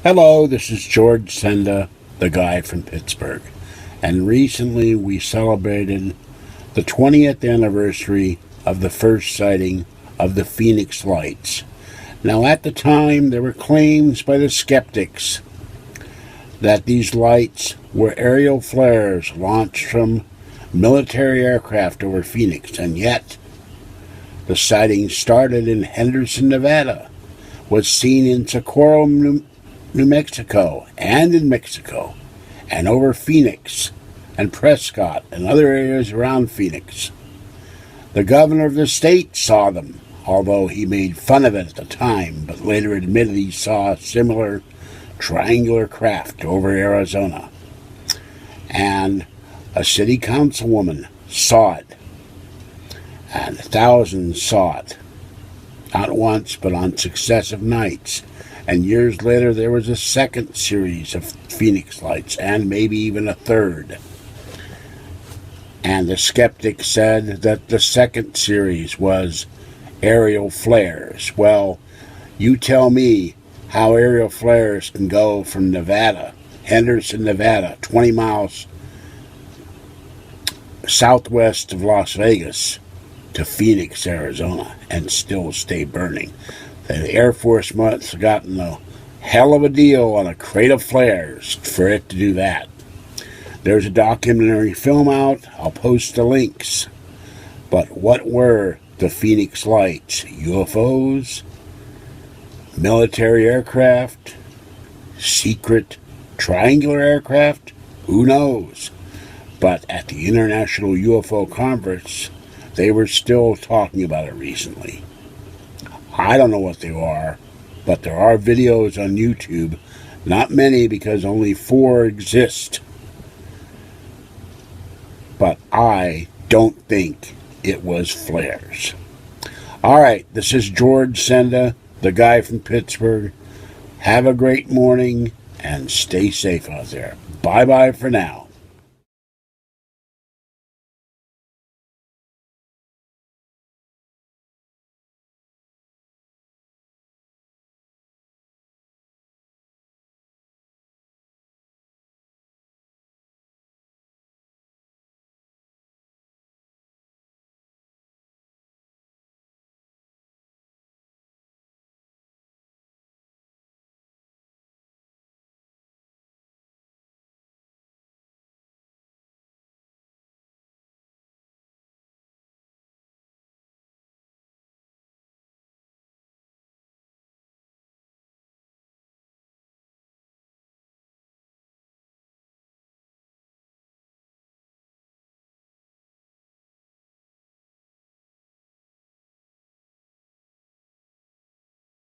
Hello, this is George Senda, the guy from Pittsburgh. And recently we celebrated the 20th anniversary of the first sighting of the Phoenix Lights. Now, at the time, there were claims by the skeptics that these lights were aerial flares launched from military aircraft over Phoenix, and yet the sighting started in Henderson, Nevada, was seen in Socorro, New Mexico, and in Mexico, and over Phoenix and Prescott and other areas around Phoenix. The governor of the state saw them, although he made fun of it at the time, but later admitted he saw a similar triangular craft over Arizona. And a city councilwoman saw it, and thousands saw it, not once but on successive nights. And years later there was a second series of Phoenix Lights, and maybe even a third. And the skeptics said that the second series was aerial flares. Well, you tell me how aerial flares can go from Nevada, Henderson, Nevada, 20 miles southwest of Las Vegas, to Phoenix, Arizona, and still stay burning. The Air Force must have gotten a hell of a deal on a crate of flares for it to do that. There's a documentary film out. I'll post the links. But what were the Phoenix Lights? UFOs? Military aircraft? Secret triangular aircraft? Who knows? But at the International UFO Conference, they were still talking about it recently. I don't know what they are, but there are videos on YouTube. Not many, because only 4 exist. But I don't think it was flares. Alright, this is George Senda, the guy from Pittsburgh. Have a great morning and stay safe out there. Bye-bye for now.